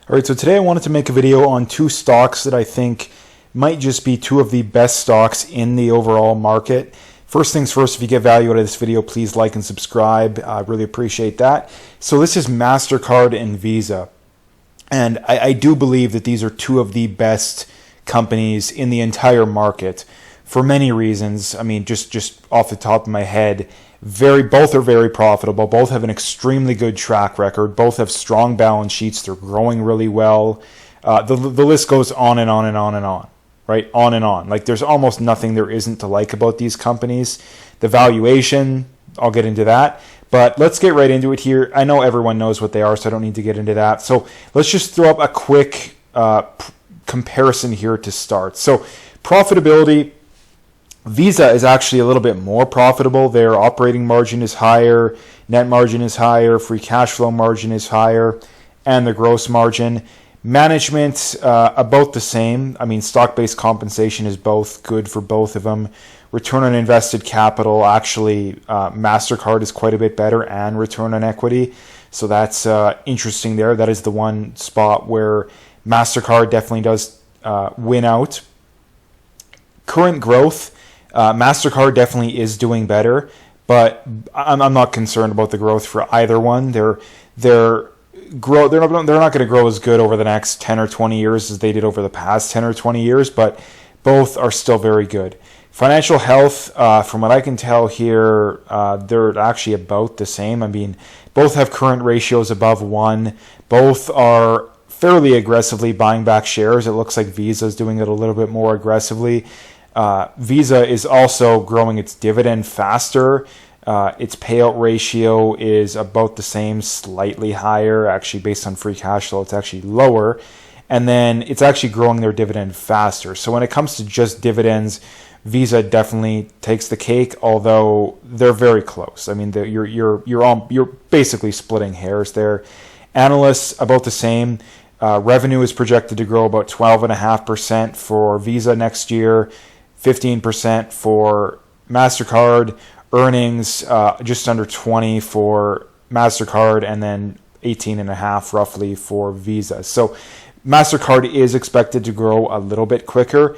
All right, so today I wanted to make a video on two stocks that I think might just be two of the best stocks in the overall market. First things first, if you get value out of this video, please like and subscribe. I really appreciate that. So this is Mastercard and Visa. And I do believe that these are two of the best companies in the entire market for many reasons. I mean, just off the top of my head, both are very profitable. Both have an extremely good track record. Both have strong balance sheets. They're growing really well. The list goes on and on and on and on, right? On and on. Like there's almost nothing there isn't to like about these companies. The valuation, I'll get into that. But let's get right into it here. I know everyone knows what they are, so I don't need to get into that. So let's just throw up a quick comparison here to start. So profitability, Visa is actually a little bit more profitable. Their operating margin is higher, net margin is higher, free cash flow margin is higher, and the gross margin. Management, about the same. I mean, stock-based compensation is both good for both of them. Return on invested capital, actually, MasterCard is quite a bit better, and return on equity. So that's interesting there. That is the one spot where MasterCard definitely does win out. Current growth, MasterCard definitely is doing better, but I'm not concerned about the growth for either one. They're not going to grow as good over the next 10 or 20 years as they did over the past 10 or 20 years, but both are still very good. Financial health, from what I can tell here, they're actually about the same. I mean, both have current ratios above 1. Both are fairly aggressively buying back shares. It looks like Visa is doing it a little bit more aggressively. Visa is also growing its dividend faster. Its payout ratio is about the same, slightly higher. Actually, based on free cash flow, it's actually lower. And then it's actually growing their dividend faster. So when it comes to just dividends, Visa definitely takes the cake, although they're very close. I mean, you're basically splitting hairs there. Analysts about the same. Revenue is projected to grow about 12.5% for Visa next year, 15% for MasterCard, earnings just under 20 for MasterCard, and then 18.5 roughly for Visa. So MasterCard is expected to grow a little bit quicker.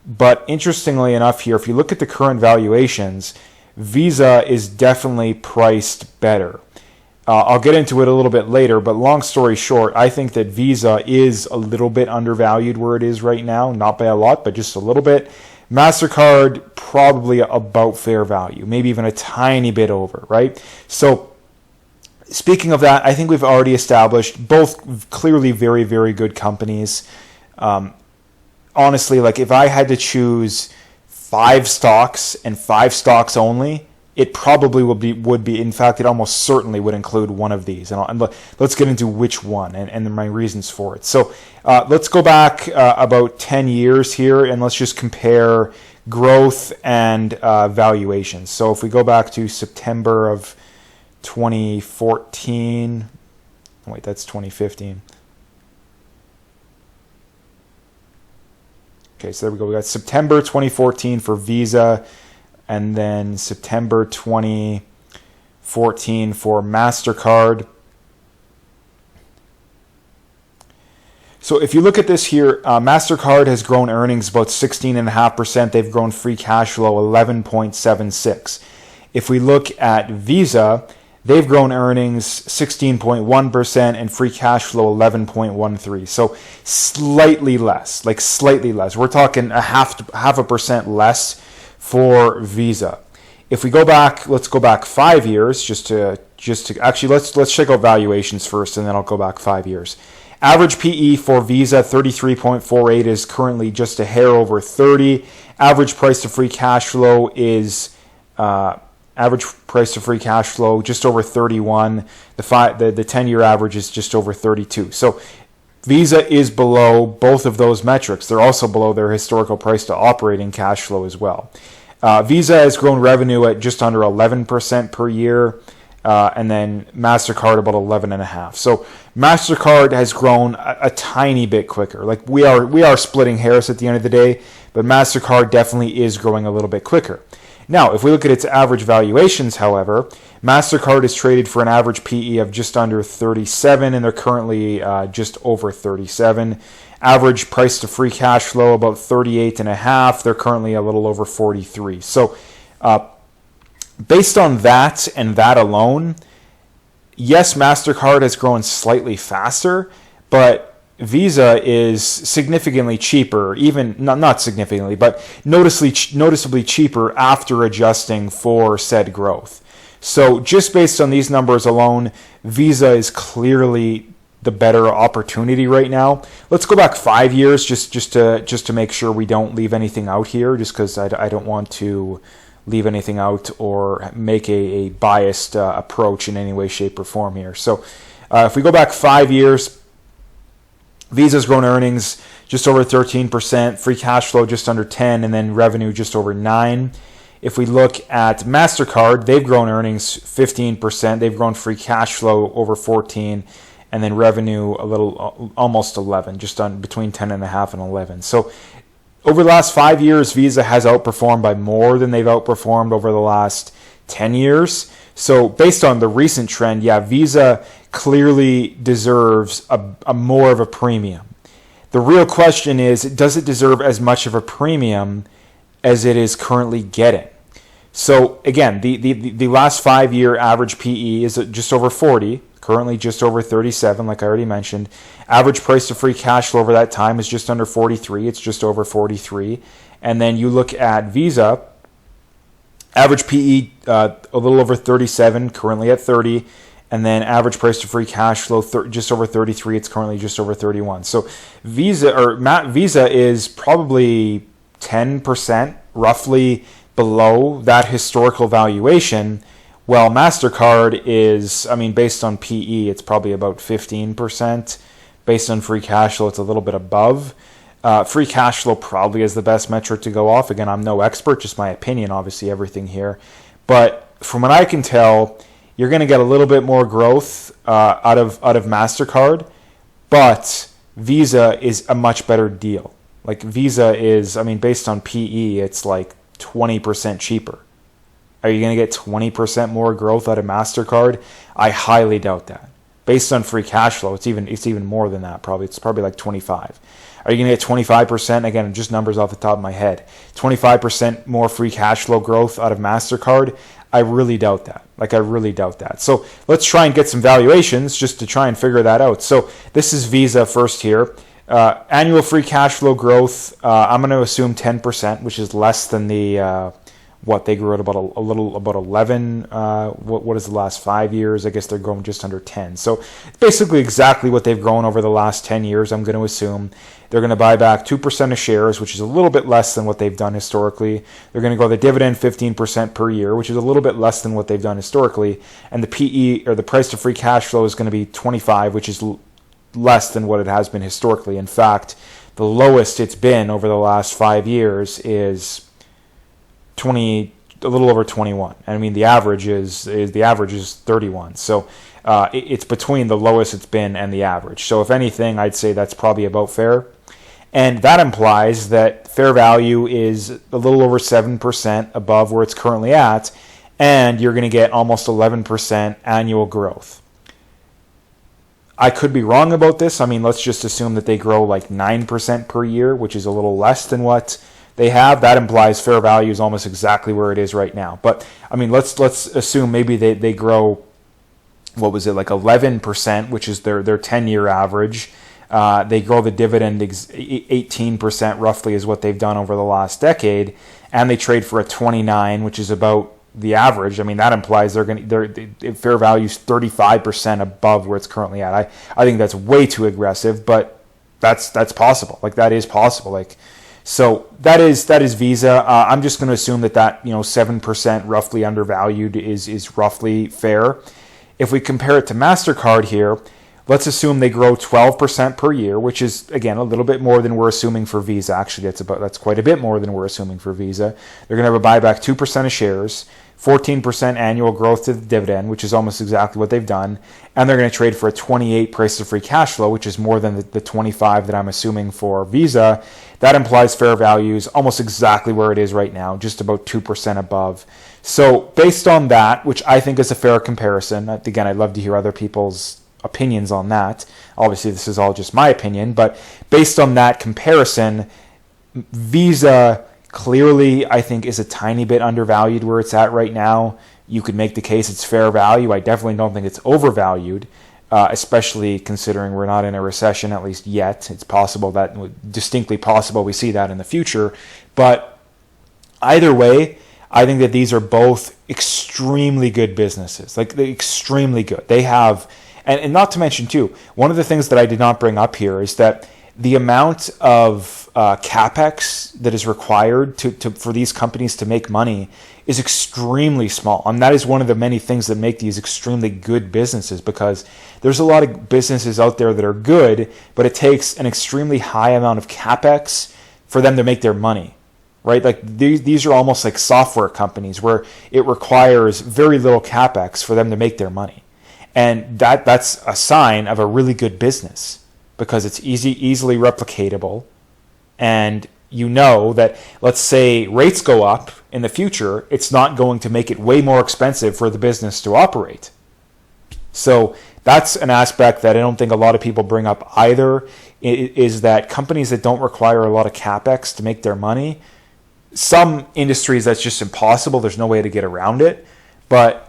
But interestingly enough here, if you look at the current valuations, Visa is definitely priced better. I'll get into it a little bit later, but long story short, I think that Visa is a little bit undervalued where it is right now. Not by a lot, but just a little bit. MasterCard, probably about fair value, maybe even a tiny bit over, right? So speaking of that, I think we've already established both clearly very, very good companies. Honestly, like if I had to choose 5 stocks and 5 stocks only, it probably would be. In fact, it almost certainly would include one of these. And let's get into which one and my reasons for it. So let's go back about 10 years here, and let's just compare growth and valuations. So if we go back to September of 2014, wait, that's 2015. Okay, so there we go. We got September 2014 for Visa, and then September 2014 for MasterCard. So if you look at this here, MasterCard has grown earnings about 16.5%. They've grown free cash flow 11.76%. If we look at Visa, they've grown earnings 16.1% and free cash flow 11.13%. So slightly less, like slightly less. We're talking half a percent less for Visa. If we go back, let's go back 5 years just to actually let's check out valuations first, and then I'll go back 5 years. Average PE for Visa 33.48 is currently just a hair over 30. Average price to free cash flow is just over 31. The 10-year average is just over 32. So Visa is below both of those metrics. They're also below their historical price to operating cash flow as well. Visa has grown revenue at just under 11% per year, and then MasterCard about 11.5%. So MasterCard has grown a tiny bit quicker. Like we are splitting hairs at the end of the day, but MasterCard definitely is growing a little bit quicker. Now, if we look at its average valuations, however, MasterCard is traded for an average PE of just under 37, and they're currently just over 37. Average price to free cash flow about 38.5. They're currently a little over 43. So based on that and that alone, yes, MasterCard has grown slightly faster, but Visa is significantly cheaper, even not significantly, but noticeably cheaper after adjusting for said growth. So just based on these numbers alone, Visa is clearly the better opportunity right now. Let's go back 5 years just to make sure we don't leave anything out here, just because I don't want to leave anything out or make a biased approach in any way, shape, or form here. So if we go back 5 years, Visa's grown earnings just over 13%, free cash flow just under 10, and then revenue just over 9. If we look at MasterCard, they've grown earnings 15%, they've grown free cash flow over 14, and then revenue a little almost 11, just on between 10.5 and 11. So over the last 5 years, Visa has outperformed by more than they've outperformed over the last 10 years. So based on the recent trend, yeah, Visa clearly deserves a more of a premium. The real question is, does it deserve as much of a premium as it is currently getting? So again, the last 5 year average PE is just over 40, currently just over 37, like I already mentioned. Average price to free cash flow over that time is just under 43. It's just over 43. And then you look at Visa, average PE a little over 37, currently at 30. And then average price to free cash flow just over 33. It's currently just over 31. So Visa is probably 10% roughly below that historical valuation. Well, MasterCard is, based on PE, it's probably about 15%. Based on free cash flow, it's a little bit above. Free cash flow probably is the best metric to go off. Again, I'm no expert, just my opinion, obviously, everything here. But from what I can tell, you're going to get a little bit more growth out of MasterCard, but Visa is a much better deal. Like Visa is, based on PE, it's like 20% cheaper. Are you going to get 20% more growth out of MasterCard? I highly doubt that. Based on free cash flow, it's even more than that. It's probably like 25. Are you going to get 25%? Again, just numbers off the top of my head. 25% more free cash flow growth out of MasterCard? I really doubt that. I really doubt that. So let's try and get some valuations just to try and figure that out. So this is Visa first here. Annual free cash flow growth, I'm going to assume 10%, which is less than the they grew at about 11. What is the last 5 years? I guess they're growing just under 10. So basically exactly what they've grown over the last 10 years, I'm going to assume. They're going to buy back 2% of shares, which is a little bit less than what they've done historically. They're going to go the dividend 15% per year, which is a little bit less than what they've done historically. And the PE, or the price to free cash flow, is going to be 25, which is less than what it has been historically. In fact, the lowest it's been over the last 5 years is a little over 21. The average is 31. So it's between the lowest it's been and the average. So if anything, I'd say that's probably about fair. And that implies that fair value is a little over 7% above where it's currently at, and you're going to get almost 11% annual growth. I could be wrong about this. Let's just assume that they grow like 9% per year, which is a little less than what they have. That implies fair value is almost exactly where it is right now. But let's assume maybe they grow, what was it, like 11%, which is their 10-year average. They grow the dividend 18% roughly is what they've done over the last decade, and they trade for a 29, which is about the average. That implies their fair value is 35% above where it's currently at. I think that's way too aggressive, but that's possible. That is possible. So that is Visa. I'm just going to assume that 7% roughly undervalued is roughly fair. If we compare it to MasterCard here, let's assume they grow 12% per year, which is, again, a little bit more than we're assuming for Visa. Actually, that's quite a bit more than we're assuming for Visa. They're going to have a buyback 2% of shares, 14% annual growth to the dividend, which is almost exactly what they've done, and they're going to trade for a 28 price to free cash flow, which is more than the 25 that I'm assuming for Visa. That implies fair value is almost exactly where it is right now, just about 2% above. So based on that, which I think is a fair comparison, again, I'd love to hear other people's opinions on that. Obviously, this is all just my opinion, but based on that comparison, Visa clearly, I think, is a tiny bit undervalued where it's at right now. You could make the case it's fair value. I definitely don't think it's overvalued, especially considering we're not in a recession, at least yet. It's possible that, distinctly possible, we see that in the future. But either way, I think that these are both extremely good businesses, like extremely good. They have, and not to mention too, one of the things that I did not bring up here is that the amount of capex that is required for these companies to make money is extremely small. And that is one of the many things that make these extremely good businesses, because there's a lot of businesses out there that are good, but it takes an extremely high amount of capex for them to make their money, right? Like these are almost like software companies where it requires very little capex for them to make their money. And that's a sign of a really good business, because it's easily replicatable, and you know that, let's say rates go up in the future, it's not going to make it way more expensive for the business to operate. So that's an aspect that I don't think a lot of people bring up either, is that companies that don't require a lot of capex to make their money, some industries that's just impossible, there's no way to get around it, but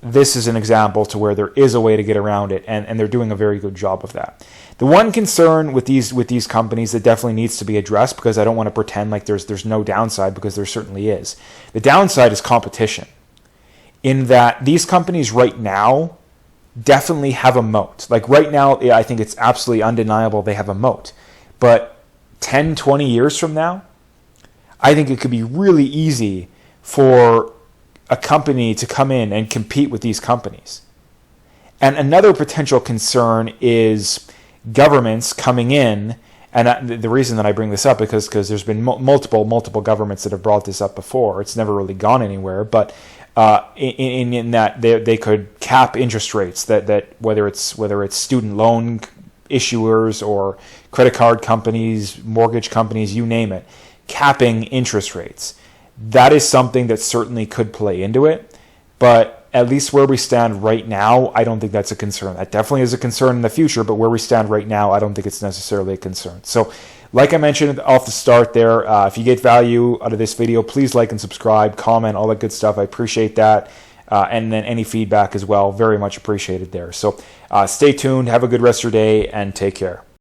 this is an example to where there is a way to get around it, and they're doing a very good job of that. The one concern with these companies that definitely needs to be addressed, because I don't want to pretend like there's no downside, because there certainly is. The downside is competition, in that these companies right now definitely have a moat. Like right now, I think it's absolutely undeniable they have a moat. But 10, 20 years from now, I think it could be really easy for a company to come in and compete with these companies. And another potential concern is governments coming in, and the reason that I bring this up is because there's been multiple governments that have brought this up before. It's never really gone anywhere, but in that they could cap interest rates, that whether it's student loan issuers or credit card companies, mortgage companies, you name it, capping interest rates. That is something that certainly could play into it, but at least where we stand right now, I don't think that's a concern. That definitely is a concern in the future, but where we stand right now, I don't think it's necessarily a concern. So like I mentioned off the start there, if you get value out of this video, please like and subscribe, comment, all that good stuff. I appreciate that. And then any feedback as well, very much appreciated there. So stay tuned, have a good rest of your day, and take care.